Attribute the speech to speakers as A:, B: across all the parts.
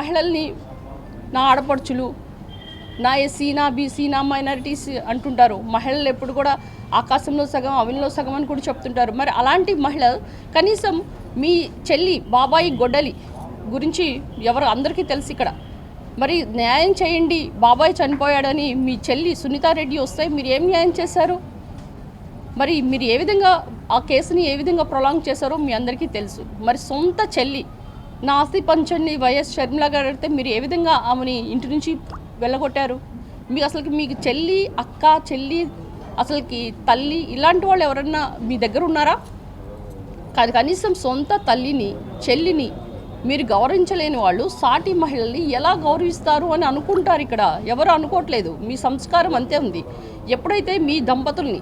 A: మహిళల్ని నా ఆడపడుచులు, నా ఎస్సీ, నా బీసీ, నా మైనారిటీస్ అంటుంటారు. మహిళలు ఎప్పుడు కూడా ఆకాశంలో సగం అవిలో సగం అని కూడా చెప్తుంటారు. మరి అలాంటి మహిళ కనీసం మీ చెల్లి బాబాయి గొడ్డలి గురించి అందరికీ తెలుసు ఇక్కడ. మరి న్యాయం చేయండి, బాబాయ్ చనిపోయాడని మీ చెల్లి సునీతారెడ్డి వస్తే మీరు ఏం న్యాయం చేశారు? మరి మీరు ఏ విధంగా ఆ కేసుని ఏ విధంగా ప్రొలాంగ్ చేశారో మీ అందరికీ తెలుసు. మరి సొంత చెల్లి నా ఆస్తి పంచండి వైఎస్ షర్మిల గారు అడిగితే మీరు ఏ విధంగా ఆమెని ఇంటి నుంచి వెళ్ళగొట్టారు? మీకు అసలుకి మీకు చెల్లి, అక్క, చెల్లి, అసలుకి తల్లి ఇలాంటి వాళ్ళు ఎవరన్నా మీ దగ్గర ఉన్నారా? కాదు, కనీసం సొంత తల్లిని, చెల్లిని మీరు గౌరవించలేని వాళ్ళు సాటి మహిళల్ని ఎలా గౌరవిస్తారు అని అనుకుంటారు. ఇక్కడ ఎవరు అనుకోవట్లేదు. మీ సంస్కారం అంతే ఉంది. ఎప్పుడైతే మీ దంపతుల్ని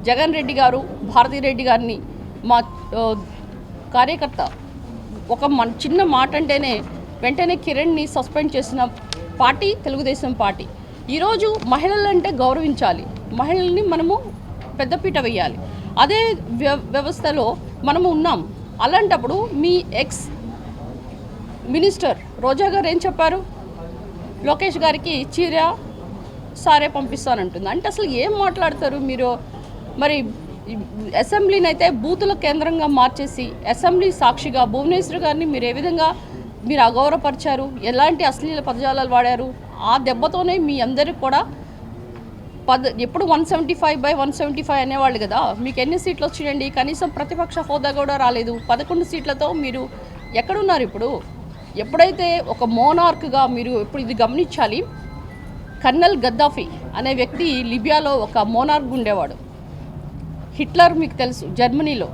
A: జగన్ రెడ్డి గారు, భారతిరెడ్డి గారిని మా కార్యకర్త ఒక చిన్న మాట అంటేనే వెంటనే కిరణ్ని సస్పెండ్ చేసిన పార్టీ తెలుగుదేశం పార్టీ. ఈరోజు మహిళలంటే గౌరవించాలి, మహిళల్ని మనము పెద్దపీట వేయాలి. అదే వ్యవస్థలో మనము ఉన్నాం. అలాంటప్పుడు మీ ఎక్స్ మినిస్టర్ రోజా గారు ఏం చెప్పారు? లోకేష్ గారికి చీర సారే పంపిస్తానంటుంది. అంటే అసలు ఏం మాట్లాడతారు మీరు? మరి అసెంబ్లీని అయితే బూతుల కేంద్రంగా మార్చేసి అసెంబ్లీ సాక్షిగా భువనేశ్వర్ గారిని మీరు ఏ విధంగా మీరు అగౌరవపరిచారు, ఎలాంటి అశ్లీల పదజాలాలు వాడారు? ఆ దెబ్బతోనే మీ అందరికి కూడా ఎప్పుడు 175/175 అనేవాళ్ళు కదా. మీకు ఎన్ని సీట్లు వచ్చినాయండి? కనీసం ప్రతిపక్ష హోదా కూడా రాలేదు. 11 సీట్లతో మీరు ఎక్కడున్నారు ఇప్పుడు? ఎప్పుడైతే ఒక మోనార్క్గా మీరు ఇప్పుడు ఇది గమనించాలి. కర్నల్ గద్దాఫీ అనే వ్యక్తి లిబియాలో ఒక మోనార్క్ ఉండేవాడు. హిట్లర్ మీకు తెలుసు జర్మనీలో,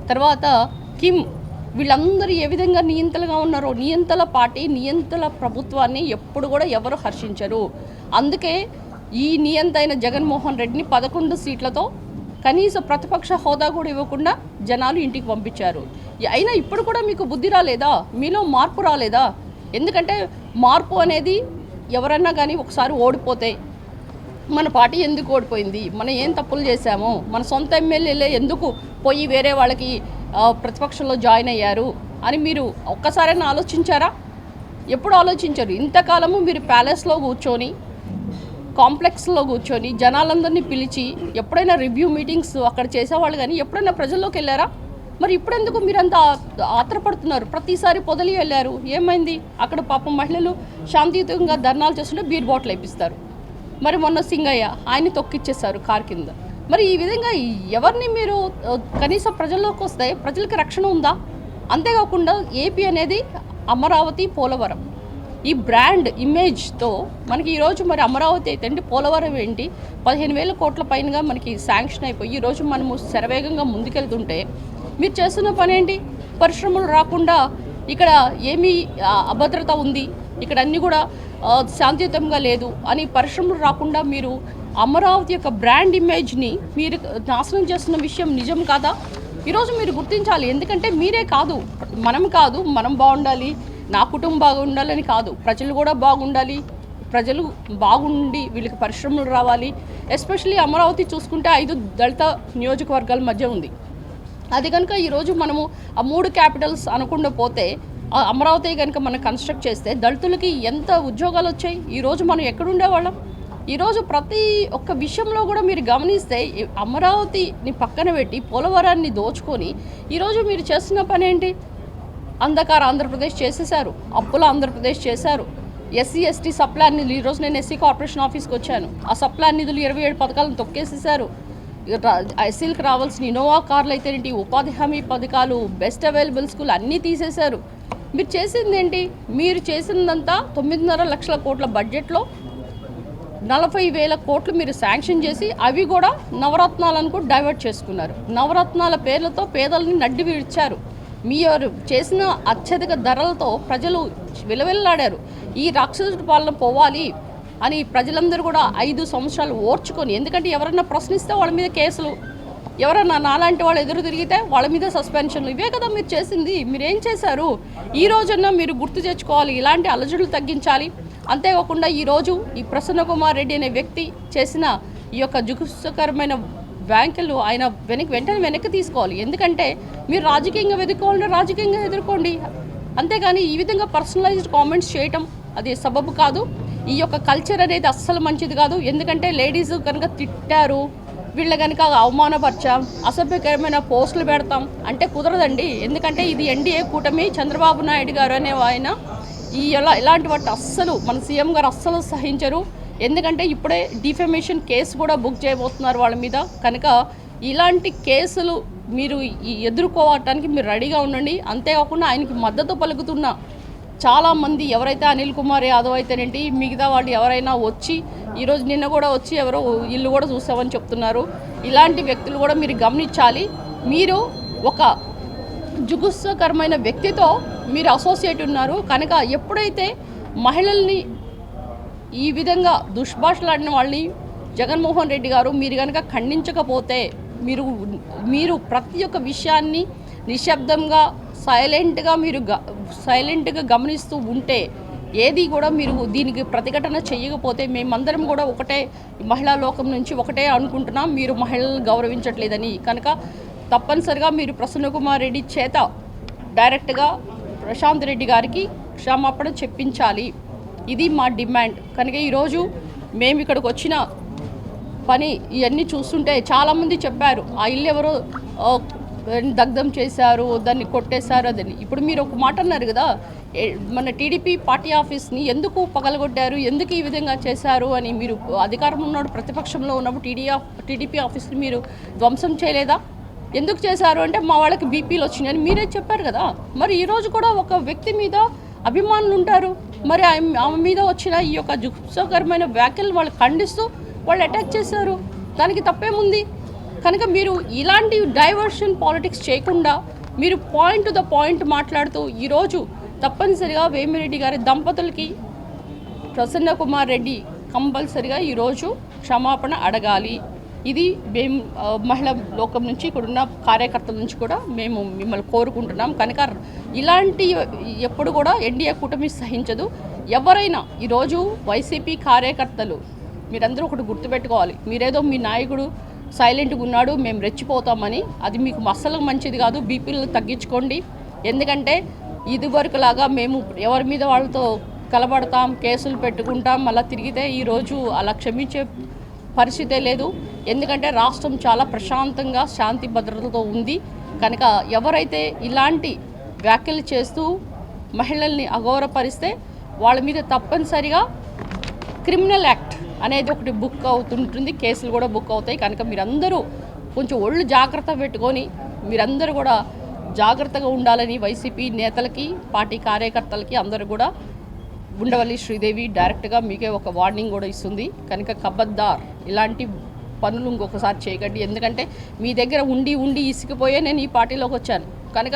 A: తర్వాత కిమ్, వీళ్ళందరూ ఏ విధంగా నియంతలుగా ఉన్నారో, నియంతల పార్టీ, నియంతల ప్రభుత్వాన్ని ఎప్పుడు కూడా ఎవరు హర్షించరు. అందుకే ఈ నియంతైన జగన్మోహన్ రెడ్డిని 11 సీట్లతో కనీస ప్రతిపక్ష హోదా కూడా ఇవ్వకుండా జనాలు ఇంటికి పంపించారు. అయినా ఇప్పుడు కూడా మీకు బుద్ధి రాలేదా? మీలో మార్పు రాలేదా? ఎందుకంటే మార్పు అనేది ఎవరన్నా కానీ ఒకసారి ఓడిపోతే మన పార్టీ ఎందుకు ఓడిపోయింది, మనం ఏం తప్పులు చేశాము, మన సొంత ఎమ్మెల్యేలే ఎందుకు పోయి వేరే వాళ్ళకి ప్రతిపక్షంలో జాయిన్ అయ్యారు అని మీరు ఒక్కసారైనా ఆలోచించారా? ఎప్పుడు ఆలోచించారు? ఇంతకాలము మీరు ప్యాలెస్లో కూర్చొని, కాంప్లెక్స్లో కూర్చొని జనాలందరినీ పిలిచి ఎప్పుడైనా రివ్యూ మీటింగ్స్ అక్కడ చేసేవాళ్ళు, కానీ ఎప్పుడైనా ప్రజల్లోకి వెళ్ళారా? మరి ఇప్పుడెందుకు మీరంతా ఆత్రపడుతున్నారు? ప్రతిసారి పొదలి వెళ్ళారు, ఏమైంది? అక్కడ పాపం మహిళలు శాంతియుతంగా ధర్నాలు చేస్తుంటే బీర్ బాటిల్ వేపిస్తారు. మరి మొన్న సింగయ్య ఆయన్ని తొక్కిచ్చేశారు కార్ కింద. మరి ఈ విధంగా ఎవరిని మీరు కనీసం ప్రజల్లోకి వస్తే ప్రజలకి రక్షణ ఉందా? అంతేకాకుండా ఏపీ అనేది అమరావతి, పోలవరం ఈ బ్రాండ్ ఇమేజ్తో మనకి ఈరోజు మరి అమరావతి అయితే ఏంటి, పోలవరం ఏంటి, 15,000 కోట్ల పైనగా మనకి శాంక్షన్ అయిపోయి ఈరోజు మనము శరవేగంగా ముందుకెళ్తుంటే మీరు చేస్తున్న పని ఏంటి? పరిశ్రమలు రాకుండా ఇక్కడ ఏమీ అభద్రత ఉంది, ఇక్కడ అన్నీ కూడా శాంతియుతంగా లేదు అని పరిశ్రమలు రాకుండా మీరు అమరావతి యొక్క బ్రాండ్ ఇమేజ్ని మీరు నాశనం చేస్తున్న విషయం నిజం కాదా? ఈరోజు మీరు గుర్తించాలి. ఎందుకంటే మీరే కాదు, మనం బాగుండాలి, నా కుటుంబం బాగుండాలని కాదు, ప్రజలు కూడా బాగుండాలి. ప్రజలు బాగుండి వీళ్ళకి పరిశ్రమలు రావాలి. ఎస్పెషల్లీ అమరావతి చూసుకుంటే 5 దళిత నియోజకవర్గాల మధ్య ఉంది. అది కనుక ఈరోజు మనము ఆ 3 క్యాపిటల్స్ అనకుండా పోతే అమరావతి కనుక మనం కన్స్ట్రక్ట్ చేస్తే దళితులకి ఎంత ఉద్యోగాలు వచ్చాయి? ఈరోజు మనం ఎక్కడుండేవాళ్ళం? ఈరోజు ప్రతి ఒక్క విషయంలో కూడా మీరు గమనిస్తే అమరావతిని పక్కన పెట్టి పోలవరాన్ని దోచుకొని ఈరోజు మీరు చేస్తున్న పని ఏంటి? అంధకార ఆంధ్రప్రదేశ్ చేసేశారు, అప్పుల ఆంధ్రప్రదేశ్ చేశారు. ఎస్సీ ఎస్టీ సప్లాన్ నిధులు, ఈరోజు నేను ఎస్సీ కార్పొరేషన్ ఆఫీస్కి వచ్చాను, ఆ సప్లాన్ నిధులు 27 పథకాలను తొక్కేసేశారు. ఎస్సీలకు రావాల్సిన ఇన్నోవా కార్లు అయితేనేంటి, ఉపాధి హామీ పథకాలు, బెస్ట్ అవైలబుల్ స్కూల్ అన్నీ తీసేశారు. మీరు చేసింది ఏంటి? మీరు చేసిందంతా 9.5 లక్షల కోట్ల బడ్జెట్లో 40,000 కోట్లు మీరు శాంక్షన్ చేసి అవి కూడా నవరత్నాలను కూడా డైవర్ట్ చేసుకున్నారు. నవరత్నాల పేర్లతో పేదల్ని నడ్డి విడిచారు. మీరు చేసిన అత్యధిక ధరలతో ప్రజలు విలవిల్లాడారు. ఈ రాక్షసుడి పాలన పోవాలి అని ప్రజలందరూ కూడా 5 సంవత్సరాలు ఓర్చుకొని, ఎందుకంటే ఎవరన్నా ప్రశ్నిస్తే వాళ్ళ మీద కేసులు, ఎవరన్నా నాలాంటి వాళ్ళు ఎదురు తిరిగితే వాళ్ళ మీద సస్పెన్షన్లు, ఇవే కదా మీరు చేసింది. మీరేం చేశారు? ఈ రోజున మీరు గుర్తు తెచ్చుకోవాలి, ఇలాంటి అలజడులు తగ్గించాలి. అంతేకాకుండా ఈరోజు ఈ ప్రసన్న కుమార్ రెడ్డి అనే వ్యక్తి చేసిన ఈ యొక్క జుగుప్సకరమైన వ్యాఖ్యలు ఆయన వెంటనే వెనక్కి తీసుకోవాలి. ఎందుకంటే మీరు రాజకీయంగా వెతుక్కోవాలంటే రాజకీయంగా ఎదుర్కోండి. అంతేగాని ఈ విధంగా పర్సనలైజ్డ్ కామెంట్స్ చేయటం అది సబబు కాదు. ఈ యొక్క కల్చర్ అనేది అస్సలు మంచిది కాదు. ఎందుకంటే లేడీస్ కనుక తిట్టారు, వీళ్ళ కనుక అవమానపరిచాం, అసభ్యకరమైన పోస్టులు పెడతాం అంటే కుదరదండి. ఎందుకంటే ఇది ఎన్డీఏ కూటమి, చంద్రబాబు నాయుడు గారు అనే ఆయన ఇలాంటి వాటి అస్సలు మన సీఎం గారు అస్సలు సహించరు. ఎందుకంటే ఇప్పుడే డిఫెమేషన్ కేసు కూడా బుక్ చేయబోతున్నారు వాళ్ళ మీద. కనుక ఇలాంటి కేసులు మీరు ఎదుర్కోవటానికి మీరు రెడీగా ఉండండి. అంతేకాకుండా ఆయనకి మద్దతు పలుకుతున్న చాలామంది ఎవరైతే అనిల్ కుమార్ యాదవ్ అయితేనేంటి, మిగతా వాళ్ళు ఎవరైనా వచ్చి ఈరోజు నిన్న కూడా వచ్చి ఎవరో ఇల్లు కూడా చూసామని చెప్తున్నారు. ఇలాంటి వ్యక్తులు కూడా మీరు గమనించాలి. మీరు ఒక జుగుత్సాకరమైన వ్యక్తితో మీరు అసోసియేట్ ఉన్నారు. కనుక ఎప్పుడైతే మహిళల్ని ఈ విధంగా దుష్భాషలాడిన వాళ్ళని జగన్మోహన్ రెడ్డి గారు మీరు కనుక ఖండించకపోతే, మీరు ప్రతి ఒక్క విషయాన్ని నిశ్శబ్దంగా సైలెంట్గా గమనిస్తూ ఉంటే, ఏది కూడా మీరు దీనికి ప్రతిఘటన చేయకపోతే, మేమందరం కూడా ఒకటే మహిళా లోకం నుంచి ఒకటే అనుకుంటున్నాం, మీరు మహిళలను గౌరవించట్లేదని. కనుక తప్పనిసరిగా మీరు ప్రసన్న కుమార్ రెడ్డి చేత డైరెక్ట్గా ప్రశాంత్ రెడ్డి గారికి క్షమాపణ చెప్పించాలి. ఇది మా డిమాండ్. కనుక ఈరోజు మేము ఇక్కడికి వచ్చిన పని ఇవన్నీ చూస్తుంటే చాలామంది చెప్పారు, ఆ ఇల్లు ఎవరో దగ్ధం చేశారు, దాన్ని కొట్టేశారు అదని. ఇప్పుడు మీరు ఒక మాట అన్నారు కదా, మన టీడీపీ పార్టీ ఆఫీస్ని ఎందుకు పగలగొట్టారు, ఎందుకు ఈ విధంగా చేశారు అని. మీరు అధికారంలో ఉన్నప్పుడు, ప్రతిపక్షంలో ఉన్నప్పుడు టీడీపీ ఆఫీస్ని మీరు ధ్వంసం చేయలేదా? ఎందుకు చేశారు అంటే మా వాళ్ళకి బీపీలు వచ్చినాయని మీరే చెప్పారు కదా. మరి ఈరోజు కూడా ఒక వ్యక్తి మీద అభిమానులు ఉంటారు, మరి ఆమె మీద వచ్చిన ఈ యొక్క జుగుప్సాకరమైన వ్యాఖ్యలు వాళ్ళు ఖండిస్తూ వాళ్ళు అటాక్ చేశారు. దానికి తప్పేముంది? కనుక మీరు ఇలాంటి డైవర్షన్ పాలిటిక్స్ చేయకుండా మీరు పాయింట్ టు ద పాయింట్ మాట్లాడుతూ ఈరోజు తప్పనిసరిగా వేమిరెడ్డి గారి దంపతులకి ప్రసన్న కుమార్ రెడ్డి కంపల్సరిగా ఈరోజు క్షమాపణ అడగాలి. ఇది మేము మహిళా లోకం నుంచి ఇక్కడున్న కార్యకర్తల నుంచి కూడా మేము మిమ్మల్ని కోరుకుంటున్నాం. కనుక ఇలాంటి ఎప్పుడు కూడా ఎన్డీఏ కూటమి సహించదు. ఎవరైనా ఈరోజు వైసీపీ కార్యకర్తలు మీరందరూ ఒకటి గుర్తుపెట్టుకోవాలి, మీరేదో మీ నాయకుడు సైలెంట్గా ఉన్నాడు మేము రెచ్చిపోతామని, అది మీకు అస్సలు మంచిది కాదు. బీపీలు తగ్గించుకోండి. ఎందుకంటే ఇదివరకులాగా మేము ఎవరి మీద వాళ్ళతో కలబడతాం, కేసులు పెట్టుకుంటాం, మళ్ళీ తిరిగితే ఈరోజు అలా క్షమించే పరిస్థితే లేదు. ఎందుకంటే రాష్ట్రం చాలా ప్రశాంతంగా శాంతి భద్రతతో ఉంది. కనుక ఎవరైతే ఇలాంటి వ్యాఖ్యలు చేస్తూ మహిళల్ని అగౌరవపరిస్తే వాళ్ళ మీద తప్పనిసరిగా క్రిమినల్ యాక్ట్ అనేది ఒకటి బుక్ అవుతుంటుంది, కేసులు కూడా బుక్ అవుతాయి. కనుక మీరందరూ కొంచెం ఒళ్ళు జాగ్రత్త పెట్టుకొని మీరందరూ కూడా జాగ్రత్తగా ఉండాలని వైసీపీ నేతలకి, పార్టీ కార్యకర్తలకి అందరూ కూడా ఉండవల్లి శ్రీదేవి డైరెక్ట్గా మీకే ఒక వార్నింగ్ కూడా ఇస్తుంది. కనుక ఖబర్దార్, ఇలాంటి పనులు ఇంకొకసారి చేయకండి. ఎందుకంటే మీ దగ్గర ఉండి ఇసికిపోయే నేను ఈ పార్టీలోకి వచ్చాను. కనుక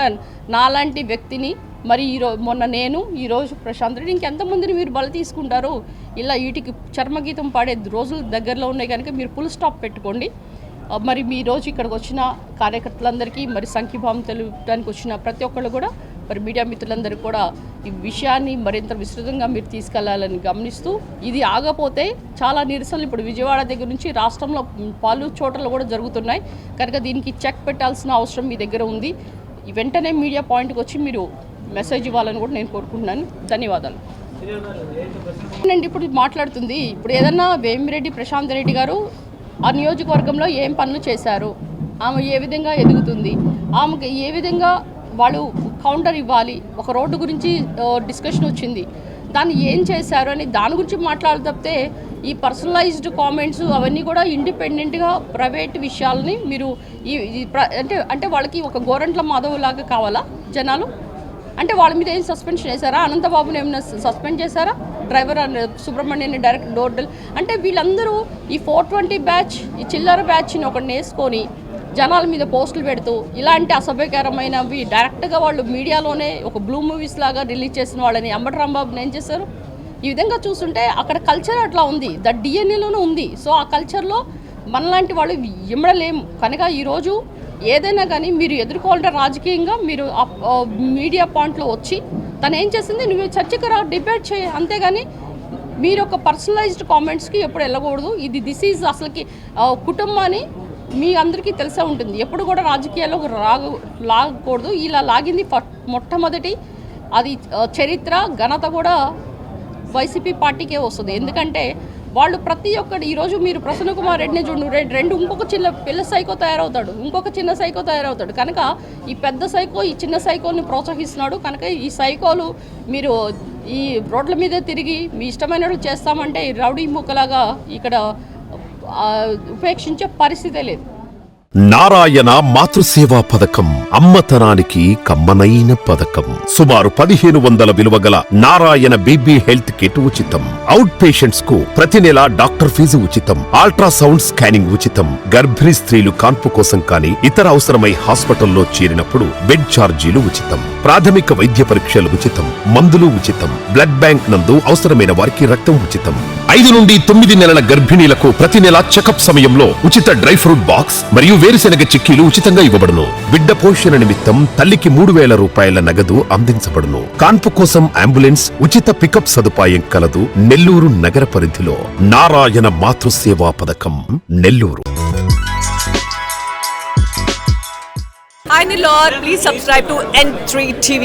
A: నాలాంటి వ్యక్తిని మరి మొన్న నేను, ఈరోజు ప్రశాంత్ రెడ్డి, ఇంకెంతమందిని మీరు బల తీసుకుంటారు? ఇలా వీటికి చర్మగీతం పాడే రోజులు దగ్గరలో ఉన్నాయి. కనుక మీరు ఫుల్ స్టాప్ పెట్టుకోండి. మరి మీ రోజు ఇక్కడికి వచ్చిన కార్యకర్తలందరికీ, మరి సంఘీభావం తెలుపడానికి వచ్చిన ప్రతి ఒక్కళ్ళు కూడా, మరి మీడియా మిత్రులందరికీ కూడా ఈ విషయాన్ని మరింత విస్తృతంగా మీరు తీసుకెళ్లాలని గమనిస్తూ, ఇది ఆగపోతే చాలా నిరసనలు ఇప్పుడు విజయవాడ దగ్గర నుంచి రాష్ట్రంలో పలు చోట్ల కూడా జరుగుతున్నాయి. కనుక దీనికి చెక్ పెట్టాల్సిన అవసరం మీ దగ్గర ఉంది. వెంటనే మీడియా పాయింట్కి వచ్చి మీరు మెసేజ్ ఇవ్వాలని కూడా నేను కోరుకుంటున్నాను. ధన్యవాదాలు. నేను ఇప్పుడు మాట్లాడుతుంది, ఇప్పుడు ఏదన్నా వేమిరెడ్డి ప్రశాంత్ రెడ్డి గారు ఆ నియోజకవర్గంలో ఏం పనులు చేశారు, ఆమె ఏ విధంగా ఎదుగుతుంది, ఆమెకు ఏ విధంగా వాళ్ళు కౌంటర్ ఇవ్వాలి, ఒక రోడ్డు గురించి డిస్కషన్ వచ్చింది, దాన్ని ఏం చేశారు అని దాని గురించి మాట్లాడాలి తప్పితే ఈ పర్సనలైజ్డ్ కామెంట్స్ అవన్నీ కూడా ఇండిపెండెంట్గా ప్రైవేట్ విషయాలని మీరు అంటే వాళ్ళకి ఒక గోరంట్ల మాధవ్ లాగా కావాలా జనాలు? అంటే వాళ్ళ మీద ఏం సస్పెన్షన్ చేశారా? అనంతబాబుని ఏమైనా సస్పెండ్ చేశారా? డ్రైవర్ సుబ్రహ్మణ్యాన్ని డైరెక్ట్ డోర్ అంటే వీళ్ళందరూ ఈ 420 బ్యాచ్, ఈ చిల్లర బ్యాచ్ని ఒకటి వేసుకొని జనాల మీద పోస్టులు పెడుతూ ఇలాంటి అసభ్యకరమైనవి డైరెక్ట్గా వాళ్ళు మీడియాలోనే ఒక బ్లూ మూవీస్ లాగా రిలీజ్ చేసిన వాళ్ళని అంబటి రాంబాబుని ఏం చేశారు? ఈ విధంగా చూస్తుంటే అక్కడ కల్చర్ అట్లా ఉంది, డిఎన్ఏలోనే ఉంది. సో ఆ కల్చర్లో మనలాంటి వాళ్ళు ఇమ్మడలేము. కనుక ఈరోజు ఏదైనా కానీ మీరు ఎదుర్కోవాలంటే రాజకీయంగా మీరు మీడియా పాయింట్లో వచ్చి తను ఏం చేసింది నువ్వు చర్చకు రా, డిబేట్ చేయి. అంతేగాని మీరు ఒక పర్సనలైజ్డ్ కామెంట్స్కి ఎప్పుడు వెళ్ళకూడదు. దిస్ ఈజ్ అసలుకి కుటుంబాన్ని మీ అందరికీ తెలిసే ఉంటుంది, ఎప్పుడు కూడా రాజకీయాల్లో లాగకూడదు. ఇలా లాగింది మొట్టమొదటి అది చరిత్ర ఘనత కూడా వైసీపీ పార్టీకే వస్తుంది. ఎందుకంటే వాళ్ళు ప్రతి ఒక్కటి ఈరోజు మీరు ప్రసన్న కుమార్ రెడ్డిని చూడు, రెండు ఇంకొక చిన్న పిల్ల సైకో తయారవుతాడు, ఇంకొక చిన్న సైకో తయారవుతాడు. కనుక ఈ పెద్ద సైకో ఈ చిన్న సైకోని ప్రోత్సహిస్తున్నాడు. కనుక ఈ సైకోలు మీరు ఈ రోడ్ల మీద తిరిగి మీ ఇష్టమైనట్లు చేస్తామంటే ఈ రౌడీ ముక్కలాగా ఇక్కడ ఉపేక్షించే పరిస్థితే లేదు.
B: నారాయణ మాతృసేవా పథకం అమ్మతనానికి కమ్మనైన పథకం. సుమారు 1500 విలువ గల నారాయణ బేబీ హెల్త్ కిట్ ఉచితం. అవుట్ పేషెంట్స్ కు ప్రతి నెల డాక్టర్ ఫీజు ఉచితం. అల్ట్రాసౌండ్ స్కానింగ్ ఉచితం. గర్భిణీ స్త్రీలు కాన్పు కోసం కానీ ఇతర అవసరమై హాస్పిటల్లో చేరినప్పుడు బెడ్ ఛార్జీలు ఉచితం. ప్రాథమిక వైద్య పరీక్షలు ఉచితం. మందులు ఉచితం. బ్లడ్ బ్యాంక్ నందు అవసరమైన వారికి రక్తం ఉచితం. 5 నుండి 9 నెలల గర్భిణీలకు ప్రతి నెల చెకప్ సమయంలో ఉచిత డ్రై ఫ్రూట్ బాక్స్ మరియు వేరుశెనగ చిక్కీలు ఉచితంగా ఇవ్వబడును. బిడ్డ పోషణ నిమిత్తం తల్లికి 3000 రూపాయల నగదు అందించబడును. కాన్పు కోసం అంబులెన్స్ ఉచిత పికప్ సదుపాయం కలదు. నెల్లూరు నగర పరిధిలో నారాయణ మాతృసేవా పథకం Nellore.
C: Hi Nilor, please subscribe to N3 TV.